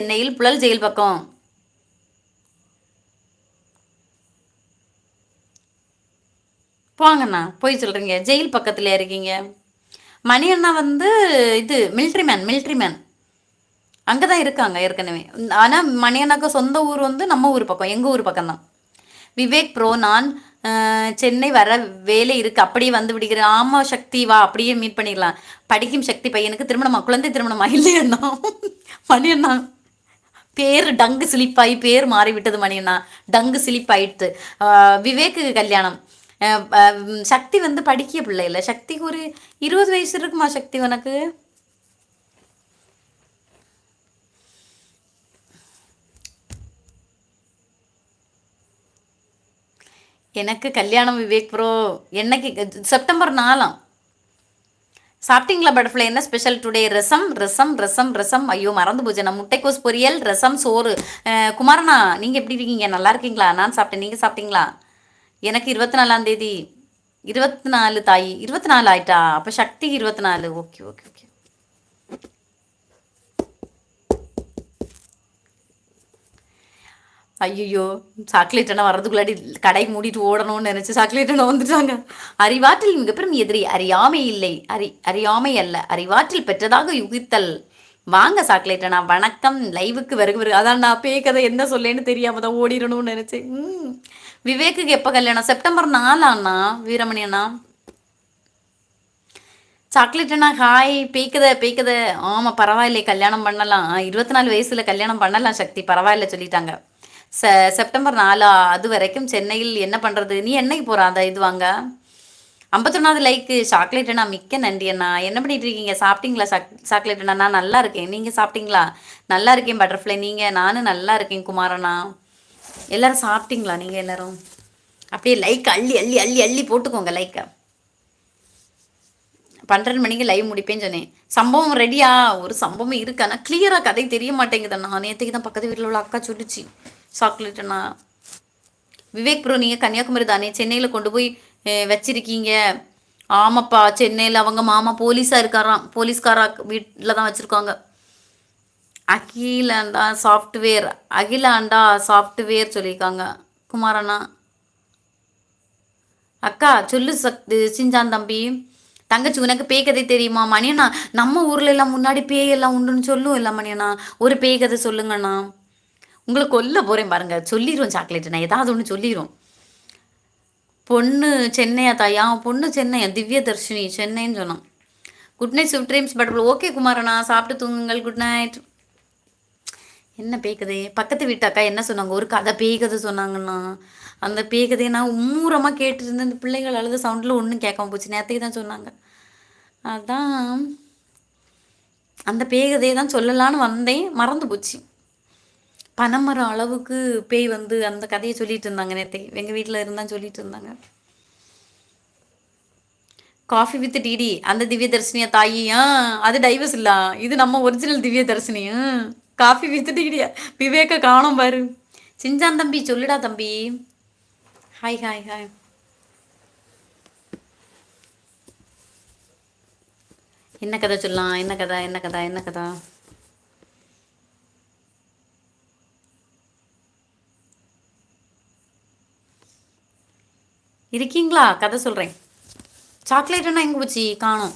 சென்னையில் புழல் ஜெயில் பக்கம். போங்கண்ணா, போய் சொல்றீங்க ஜெயில் பக்கத்துல இருக்கீங்க. மணி அண்ணா வந்து இது மிலிட்ரி மேன் அங்கதான் இருக்காங்க ஏற்கனவே. ஆனா மணி அண்ணாக்கு சொந்த ஊர் வந்து நம்ம ஊர் பக்கம், எங்க ஊர் பக்கம் தான். விவேக் ப்ரோ, நான் சென்னை வர வேலை இருக்கு, அப்படியே வந்து விடுகிறேன். ஆமா சக்தி, வா அப்படியே மீட் பண்ணிடலாம். படிக்கும் சக்தி பையனுக்கு திருமணமா, குழந்தை திருமணமா இல்லையண்ணா? மணி அண்ணா பேர் டங்கு சிலிப்பாயி பேர் மாறிவிட்டது மணி அண்ணா. டங்கு சிலிப்பாயிட்டு. விவேக்கு கல்யாணம். சக்தி வந்து படிக்கிய பிள்ளை இல்லை. சக்திக்கு ஒரு 20 வயசு இருக்குமா சக்தி உனக்கு? எனக்கு கல்யாணம் விவேக் ப்ரோ. என்னைக்கு? செப்டம்பர் 4ஆம். சாப்பிட்டீங்களா பட்டர்ஃப்ளை? என்ன ஸ்பெஷல் டுடே? ரசம் ரசம் ரசம் ரசம். ஐயோ மறந்து போச்சு. நான் முட்டைக்கோஸ் பொரியல், ரசம், சோறு. குமாரண்ணா நீங்கள் எப்படி இருக்கீங்க? நல்லா இருக்கீங்களா? நான் சாப்பிட்டேன், நீங்கள் சாப்பிட்டீங்களா? எனக்கு 24ஆம் தேதி. 24 தாயி. 24 ஆயிட்டா? அப்போ சக்திக்கு 24. Okay okay okay. ஐயோ, சாக்லேட் அண்ணா வர்றதுக்குள்ளாடி கடை மூடிட்டு ஓடணும்னு நினைச்சு சாக்லேட் அண்ணா வந்துட்டாங்க. அறிவாற்றில் மிகப்பெரும் எதிரி அறியாமை இல்லை. அறியாமை அல்ல, அறிவாற்றில் பெற்றதாக யுகித்தல். வாங்க சாக்லேட் அண்ணா, வணக்கம். லைவுக்கு வருக. அதான் நான் பேக்கதை என்ன சொல்லேன்னு தெரியாம தான் ஓடிடணும்னு நினைச்சேன். விவேக்குக்கு எப்போ கல்யாணம்? செப்டம்பர் 4ஆண்ணா. வீரமணி அண்ணா. சாக்லேட் அண்ணா ஹாய். பேய்க்குத. ஆமாம் பரவாயில்லை, கல்யாணம் பண்ணலாம். 24 வயசுல கல்யாணம் பண்ணலாம் சக்தி, பரவாயில்ல சொல்லிட்டாங்க. செப்டம்பர் 4. அது வரைக்கும் சென்னையில் என்ன பண்ணுறது? நீ என்னைக்கு போகிற அந்த இது வாங்க? 51வது லைக்கு சாக்லேட் அண்ணா, மிக்க நன்றி அண்ணா. என்ன பண்ணிட்டு இருக்கீங்க? சாப்பிட்டீங்களா சாக்லேட் அண்ணா? நான் நல்லா இருக்கேன், நீங்கள் சாப்பிட்டீங்களா? நல்லா இருக்கேன் பட்டர்ஃப்ளை. நீங்கள்? நானும் நல்லா இருக்கேன் குமாரண்ணா. எல்லாரும் சாப்பிட்டீங்களா? நீங்கள் எல்லாரும் அப்படியே லைக் அள்ளி அள்ளி அள்ளி அள்ளி போட்டுக்கோங்க லைக்கை. 12 மணிக்கு லைவ் முடிப்பேன்னு சொன்னேன். சம்பவம் ரெடியா? ஒரு சம்பவம் இருக்கு, ஆனால் கிளியராக கதை தெரிய மாட்டேங்குதுண்ணா. நேற்றுக்கு தான் பக்கத்து வீட்டில் உள்ள அக்கா சொல்லிச்சு. சாக்லேட் அண்ணா. விவேக் ப்ரோ, நீங்கள் கன்னியாகுமரி தானே? சென்னையில் கொண்டு போய் வச்சிருக்கீங்க? ஆமாப்பா, சென்னையில் அவங்க மாமா போலீஸாக இருக்காராம். போலீஸ்காரா வீட்டில் தான் வச்சுருக்காங்க. அகிலாண்டா சாஃப்ட்வேர் சொல்லியிருக்காங்க குமாரண்ணா. அக்கா சொல்லு சிஞ்சான் தம்பி. தங்கச்சி, உனக்கு பேய் கதை தெரியுமா? மணியண்ணா, நம்ம ஊர்ல எல்லாம் முன்னாடி பேய் எல்லாம் உண்டுன்னு சொல்லும் இல்லை மணியண்ணா? ஒரு பேய் கதை சொல்லுங்கண்ணா. உங்களை கொல்ல போறேன் பாருங்க. சொல்லிடுவோம் சாக்லேட், நான் ஏதாவது ஒன்று சொல்லிடுவோம். பொண்ணு சென்னையா தாயா? பொண்ணு சென்னையா? திவ்ய தர்ஷினி சென்னைன்னு சொன்னான். Good night, sweet dreams but. Okay குமாரண்ணா, சாப்பிட்டு தூங்குங்கள். Good night. என்ன பேய்கதை? பக்கத்து வீட்டாக்கா என்ன சொன்னாங்க? ஒரு கதை பேய் கதை சொன்னாங்கண்ணா. அந்த பேய் கதையை நான் உம்மூரமாக கேட்டுருந்தேன். இந்த பிள்ளைகள் அழுத சவுண்டில் ஒன்றும் கேட்காம போச்சு. நேற்றுக்கு தான் சொன்னாங்க. அதான் அந்த பேய் கதையை தான் சொல்லலான்னு வந்தேன், மறந்து போச்சு. பனைமரம் அளவுக்கு பேய் வந்து அந்த கதையை சொல்லிட்டு இருந்தாங்க நேற்றுக்கு. எங்கள் வீட்டில் இருந்தான்னு சொல்லிட்டு இருந்தாங்க. காஃபி வித் டிடி, அந்த திவ்ய தர்ஷினியா தாயி? அது டைவர்ஸ் இல்ல, இது நம்ம original Divya Dharshini. Coffee with டிடியா? விவேக்க காணோம் பாரு. சிஞ்சான் தம்பி சொல்லுடா தம்பி. Hi hi hi. என்ன கதை சொல்லலாம்? என்ன கதை? என்ன கதை? என்ன கதை? இருக்கீங்களா? கதை சொல்கிறேன். சாக்லேட்னா எங்கே போச்சு? காணோம்.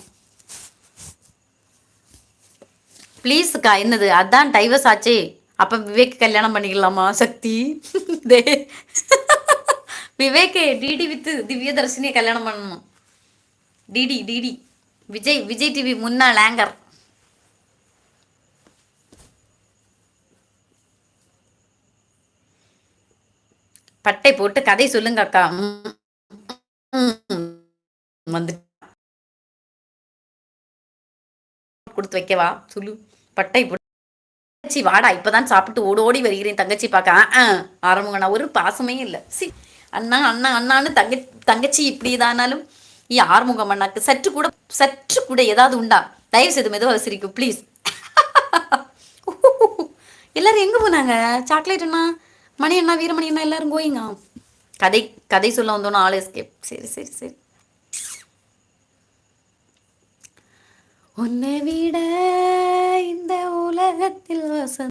ப்ளீஸுக்கா. என்னது? அதான் டைவர்ஸ் ஆச்சே. அப்போ விவேக் கல்யாணம் பண்ணிக்கலாமா சக்தி? தே விவேக்கே டிடி வித்து திவ்ய தர்ஷினியை கல்யாணம் பண்ணணும். டிடி விஜய் டிவி முன்னாள் ஆங்கர். பட்டை போட்டு கதை சொல்லுங்க அக்கா. வந்து கொடுத்து வைக்கவா? சொல்லு. பட்டை போட்டு தங்கச்சி வாடா, இப்பதான் சாப்பிட்டு ஓடோடி வருகிறேன் தங்கச்சி பார்க்க. ஆரம்பங்கண்ணா ஒரு பாசமே இல்லை. சி அண்ணா அண்ணா அண்ணான்னு தங்கச்சி இப்படி இதானாலும் ஆறுமுகம் அண்ணாக்கு சற்று கூட ஏதாவது உண்டா? தயவு செய்து மெதுவாக சிரிக்கும் ப்ளீஸ். எல்லாரும் எங்கே போனாங்க? சாக்லேட் அண்ணா, மணி அண்ணா, வீரமணி அண்ணா எல்லாரும் கோயிங்க. கதை கதை சொல்ல வந்தோன்னா ஆள் எஸ்கேப். சரி சரி சரி. உன்னை விட இந்த உலகத்தில் வசந்த